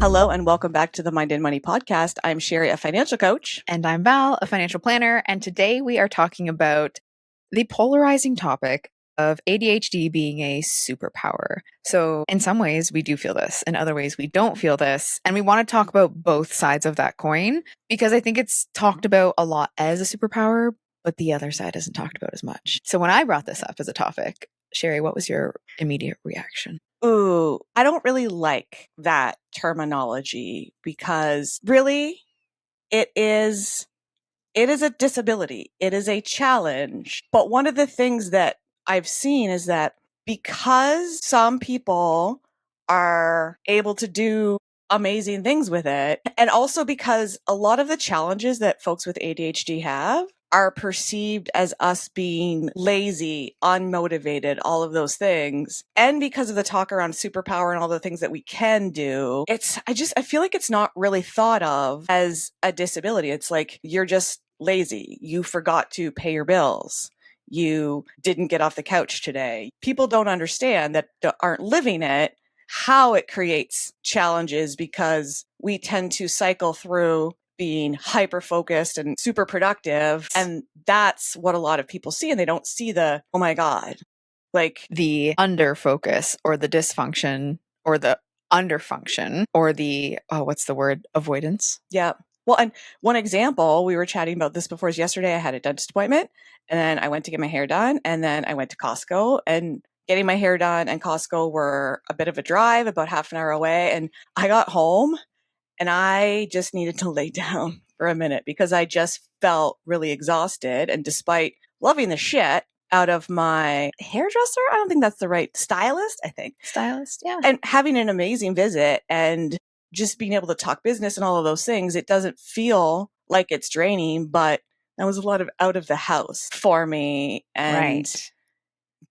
Hello and welcome back to the Mind and Money podcast. I'm Sherry, a financial coach. And I'm Val, a financial planner. And today we are talking about the polarizing topic of ADHD being a superpower. So in some ways we do feel this, in other ways we don't feel this. And we want to talk about both sides of that coin because I think it's talked about a lot as a superpower, but the other side isn't talked about as much. So when I brought this up as a topic, Sherry, what was your immediate reaction? Ooh, I don't really like that terminology because really it is a disability. It is a challenge. But one of the things that I've seen is that because some people are able to do amazing things with it, and also because a lot of the challenges that folks with ADHD have are perceived as us being lazy, unmotivated, all of those things. And because of the talk around superpower and all the things that we can do, I feel like it's not really thought of as a disability. It's like, you're just lazy. You forgot to pay your bills. You didn't get off the couch today. People don't understand that aren't living it, how it creates challenges because we tend to cycle through being hyper focused and super productive. And that's what a lot of people see. And they don't see oh my God, like the under focus or the dysfunction or the underfunction or the, what's the word? Avoidance. Yeah. Well, and one example, we were chatting about this before, is yesterday I had a dentist appointment and then I went to get my hair done and then I went to Costco, and getting my hair done and Costco were a bit of a drive, about half an hour away. And I got home and I just needed to lay down for a minute because I just felt really exhausted. And despite loving the shit out of my hairdresser, I don't think that's the right stylist, Stylist, yeah. And having an amazing visit and just being able to talk business and all of those things, it doesn't feel like it's draining, but that was a lot of out of the house for me. And, right.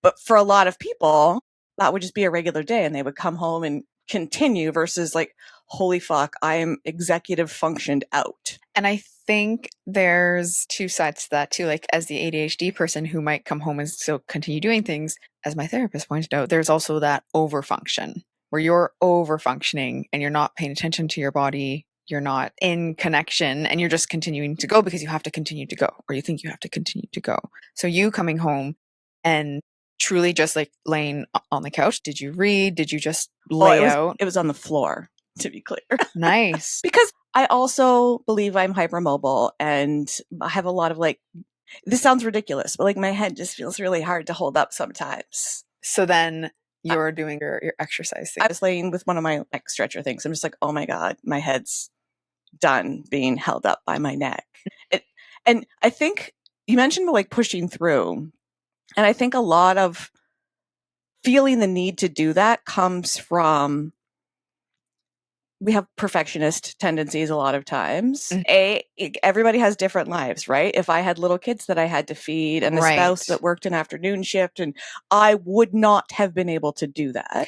But for a lot of people, that would just be a regular day and they would come home and continue versus like, holy fuck, I am executive functioned out. And I think there's two sides to that too. Like as the ADHD person who might come home and still continue doing things, as my therapist pointed out, there's also that overfunction where you're overfunctioning and you're not paying attention to your body. You're not in connection and you're just continuing to go because you have to continue to go, or you think you have to continue to go. So you coming home and truly just like laying on the couch. Did you read? Did you just lay out? It was on the floor, to be clear. Nice. Because I also believe I'm hypermobile and I have a lot of this sounds ridiculous, but my head just feels really hard to hold up sometimes. So then you're doing your exercise thing. I was laying with one of my stretcher things. I'm just like, oh my God, my head's done being held up by my neck. And I think you mentioned pushing through. And I think a lot of feeling the need to do that comes from, we have perfectionist tendencies a lot of times. Mm-hmm. Everybody has different lives, right? If I had little kids that I had to feed and a spouse that worked an afternoon shift, and I would not have been able to do that.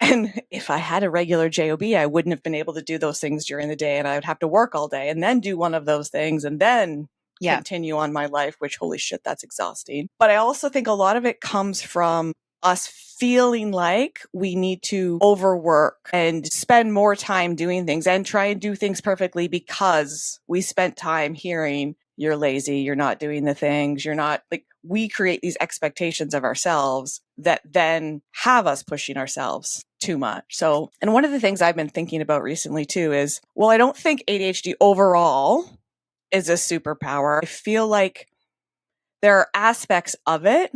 And if I had a regular job, I wouldn't have been able to do those things during the day, and I would have to work all day and then do one of those things and then continue on my life, which, holy shit, that's exhausting. But I also think a lot of it comes from us feeling like we need to overwork and spend more time doing things and try and do things perfectly because we spent time hearing, you're lazy, you're not doing the things, you're not we create these expectations of ourselves that then have us pushing ourselves too much. So, and one of the things I've been thinking about recently too is, well, I don't think ADHD overall is a superpower. I feel like there are aspects of it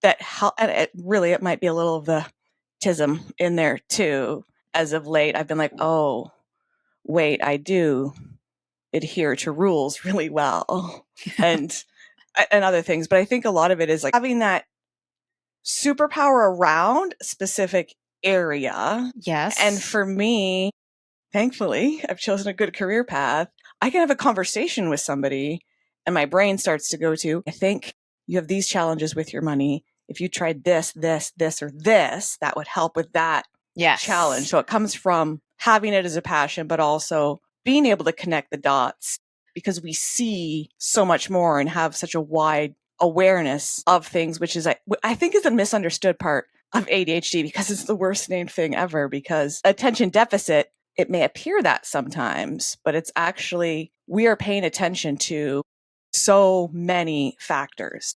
that help, and it might be a little of the tism in there too. As of late, I've been like, oh, wait, I do adhere to rules really well and other things. But I think a lot of it is having that superpower around a specific area. Yes. And for me, thankfully, I've chosen a good career path. I can have a conversation with somebody and my brain starts to go to, I think you have these challenges with your money. If you tried this, this, this, or this, that would help with that challenge. So it comes from having it as a passion, but also being able to connect the dots because we see so much more and have such a wide awareness of things, which is, I think, is a misunderstood part of ADHD because it's the worst named thing ever, because attention deficit it may appear that sometimes, but it's actually, we are paying attention to so many factors.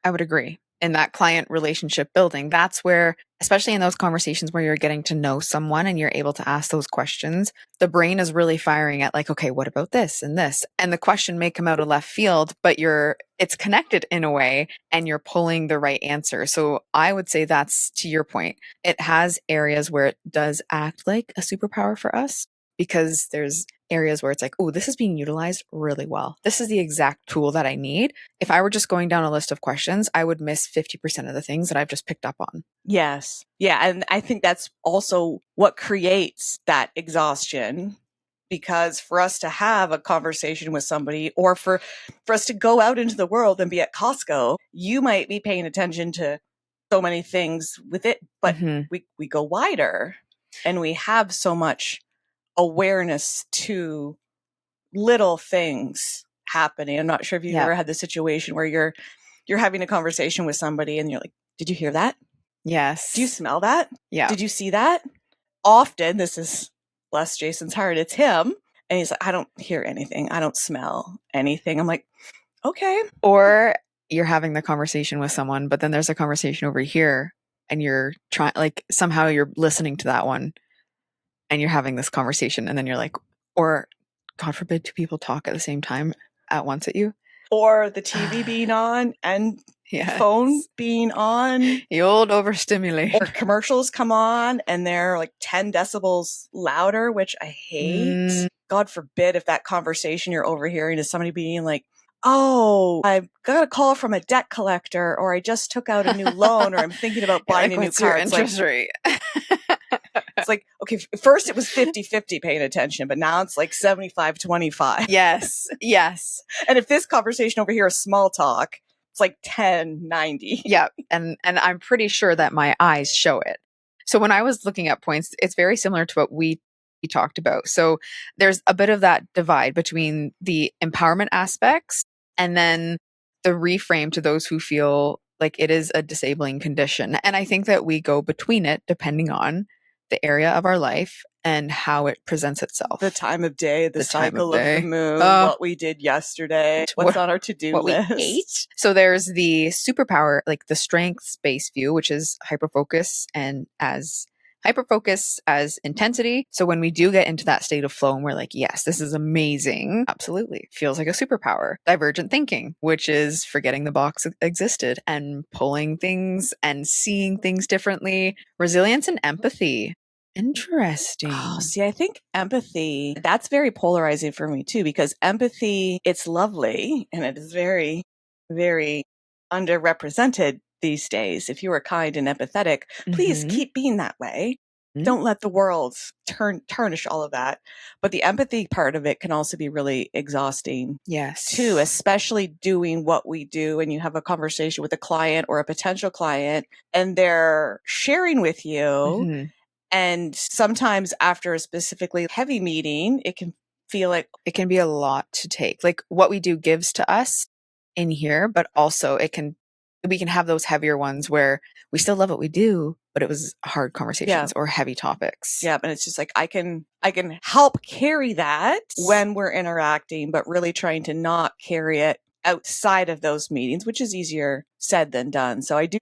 I would agree. In that client relationship building, that's where, especially in those conversations where you're getting to know someone and you're able to ask those questions, the brain is really firing at like, okay, what about this and this? And the question may come out of left field, but it's connected in a way and you're pulling the right answer. So I would say that's, to your point, it has areas where it does act like a superpower for us, because there's areas where it's like, oh, this is being utilized really well. This is the exact tool that I need. If I were just going down a list of questions, I would miss 50% of the things that I've just picked up on. Yes. Yeah. And I think that's also what creates that exhaustion, because for us to have a conversation with somebody, or for us to go out into the world and be at Costco, you might be paying attention to so many things with it, but we go wider and we have so much awareness to little things happening. I'm not sure if you've ever had the situation where you're having a conversation with somebody and you're like, did you hear that? Yes. Do you smell that? Yeah. Did you see that? Often, this is bless Jason's heart, it's him. And he's like, I don't hear anything. I don't smell anything. I'm like, okay. Or you're having the conversation with someone, but then there's a conversation over here and you're trying, like somehow you're listening to that one and you're having this conversation and then you're like, or God forbid, two people talk at the same time at once at you. Or the TV being on and phone being on. The old overstimulation. Or commercials come on and they're like 10 decibels louder, which I hate. God forbid if that conversation you're overhearing is somebody being like, oh, I got a call from a debt collector, or I just took out a new loan, or I'm thinking about buying a new car. What's your interest rate? It's like, okay, first it was 50-50 paying attention, but now it's like 75-25. Yes. Yes. And if this conversation over here is small talk, it's like 10-90. Yeah. And I'm pretty sure that my eyes show it. So when I was looking at points, it's very similar to what we talked about. So there's a bit of that divide between the empowerment aspects and then the reframe to those who feel like it is a disabling condition. And I think that we go between it depending on the area of our life and how it presents itself. The time of day, the cycle of the moon, what we did yesterday, what's on our to-do list. What we ate. So there's the superpower, like the strengths-based view, which is hyperfocus as intensity. So when we do get into that state of flow and we're like, yes, this is amazing. Absolutely. Feels like a superpower. Divergent thinking, which is forgetting the box existed and pulling things and seeing things differently. Resilience and empathy. Interesting. Oh, see, I think empathy, that's very polarizing for me too, because empathy, it's lovely and it is very, very underrepresented these days. If you are kind and empathetic, please keep being that way. Don't let the world tarnish all of that. But the empathy part of it can also be really exhausting. Yes. Too, especially doing what we do and you have a conversation with a client or a potential client and they're sharing with you. And sometimes after a specifically heavy meeting, it can feel like it can be a lot to take. Like what we do gives to us in here, but also we can have those heavier ones where we still love what we do, but it was hard conversations or heavy topics. Yeah. And it's just like, I can help carry that when we're interacting, but really trying to not carry it outside of those meetings, which is easier said than done. So I do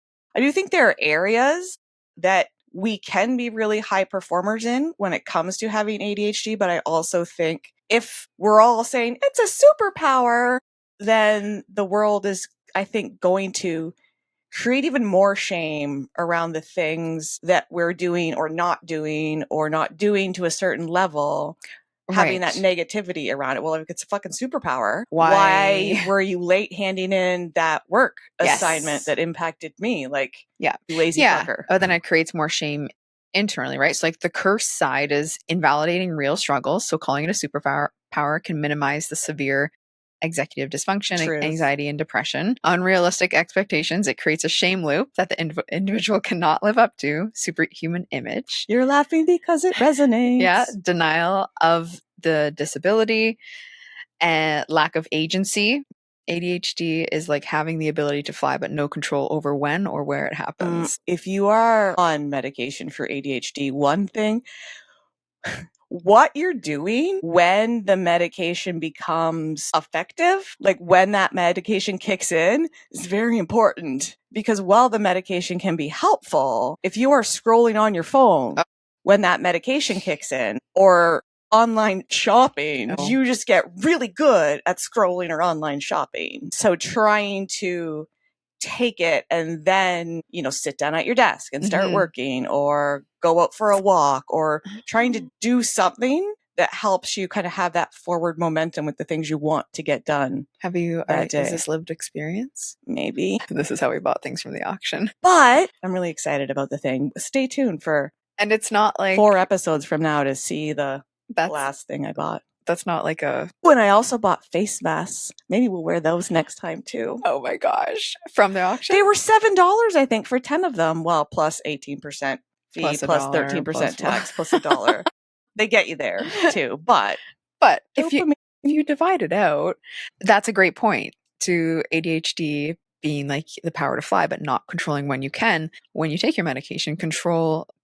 think there are areas that we can be really high performers in when it comes to having ADHD. But I also think if we're all saying it's a superpower, then the world is, I think, going to create even more shame around the things that we're doing or not doing to a certain level. Having that negativity around it. Well, if it's a fucking superpower, why were you late handing in that work assignment that impacted me? Like, you lazy fucker. But then it creates more shame internally, right? So like the curse side is invalidating real struggles. So calling it a superpower can minimize the severe executive dysfunction, anxiety, and depression. Unrealistic expectations. It creates a shame loop that the individual cannot live up to. Superhuman image. You're laughing because it resonates. Denial of the disability and lack of agency. ADHD is like having the ability to fly, but no control over when or where it happens. If you are on medication for ADHD, one thing what you're doing when the medication becomes effective, like when that medication kicks in, is very important. Because while the medication can be helpful, if you are scrolling on your phone when that medication kicks in, or online shopping, you just get really good at scrolling or online shopping. So trying to take it and then, sit down at your desk and start working, or go out for a walk, or trying to do something that helps you kind of have that forward momentum with the things you want to get done. Have you, is this lived experience? Maybe. This is how we bought things from the auction. But I'm really excited about the thing. Stay tuned for, and it's not like 4 episodes from now to see the last thing I bought. That's not like a... When I also bought face masks. Maybe we'll wear those next time too. Oh my gosh. From the auction? They were $7, I think, for 10 of them. Well, plus 18% fee, plus 13% tax, plus $1. They get you there too. But if you divide it out, that's a great point to ADHD being like the power to fly, but not controlling when you can. When you take your medication,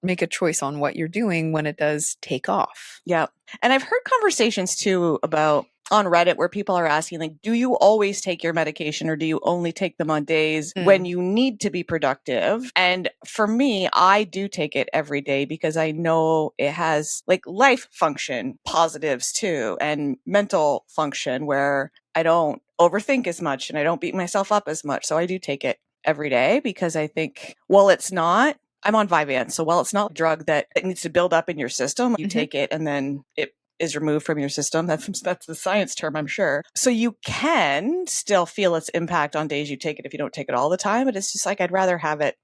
make a choice on what you're doing when it does take off. Yeah. And I've heard conversations too about on Reddit where people are asking, like, do you always take your medication, or do you only take them on days when you need to be productive? And for me, I do take it every day because I know it has like life function positives too, and mental function where I don't overthink as much and I don't beat myself up as much. So I do take it every day because I think, I'm on Vyvanse. So while it's not a drug that it needs to build up in your system, you take it and then it is removed from your system. That's the science term, I'm sure. So you can still feel its impact on days you take it if you don't take it all the time. But it's just like, I'd rather have it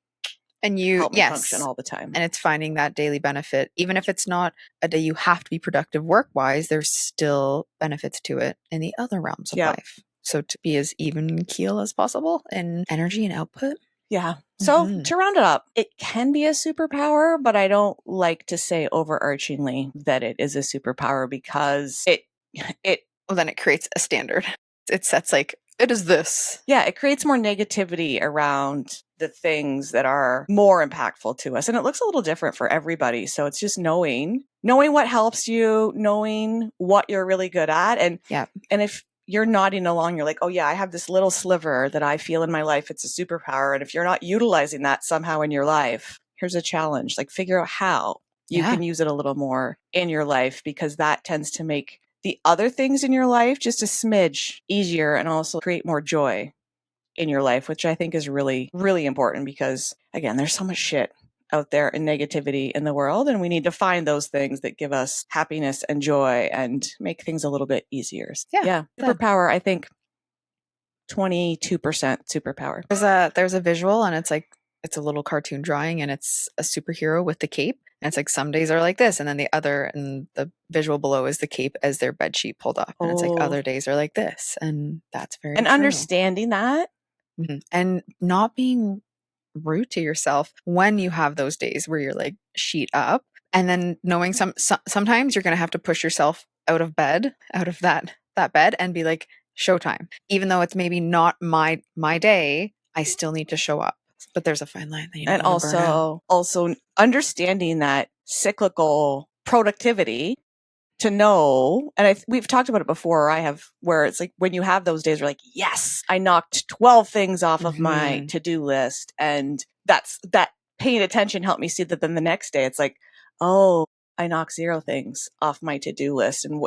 help me function all the time. And it's finding that daily benefit. Even if it's not a day you have to be productive work-wise, there's still benefits to it in the other realms of life. So to be as even keel as possible in energy and output. Yeah. So to round it up, it can be a superpower, but I don't like to say overarchingly that it is a superpower because well, then it creates a standard. It sets like, it is this. Yeah. It creates more negativity around the things that are more impactful to us. And it looks a little different for everybody. So it's just knowing what helps you, knowing what you're really good at. And if you're nodding along, you're like, oh yeah, I have this little sliver that I feel in my life. It's a superpower. And if you're not utilizing that somehow in your life, here's a challenge. Like, figure out how you can use it a little more in your life, because that tends to make the other things in your life just a smidge easier and also create more joy in your life, which I think is really, really important because, again, there's so much shit out there and negativity in the world, and we need to find those things that give us happiness and joy and make things a little bit easier. Yeah. Superpower, I think 22% superpower. There's a visual, and it's like, it's a little cartoon drawing, and it's a superhero with the cape. And it's like, some days are like this, and then the visual below is the cape as their bed sheet pulled up. And it's like, other days are like this. And that's very true. Understanding that. And not being rude to yourself when you have those days where you're like sheet up, and then knowing sometimes you're going to have to push yourself out of that bed and be like, showtime. Even though it's maybe not my day, I still need to show up. But there's a fine line that you don't want to burn out. Also understanding that cyclical productivity, to know, and we've talked about it before, where it's like, when you have those days, you're like, yes, I knocked 12 things off of my to-do list. And that paying attention helped me see that then the next day it's like, oh, I knocked 0 things off my to-do list. And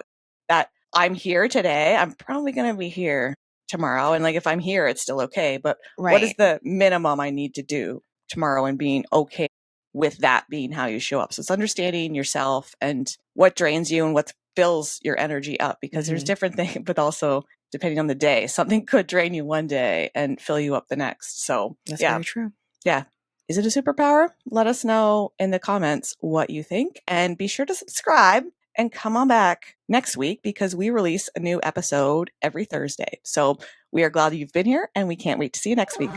that I'm here today, I'm probably going to be here tomorrow. And like, if I'm here, it's still okay. But what is the minimum I need to do tomorrow, and being okay with that being how you show up. So it's understanding yourself and what drains you and what fills your energy up, because there's different things, but also depending on the day, something could drain you one day and fill you up the next. So that's very true. Yeah. Is it a superpower? Let us know in the comments what you think, and be sure to subscribe and come on back next week, because we release a new episode every Thursday. So we are glad you've been here, and we can't wait to see you next week.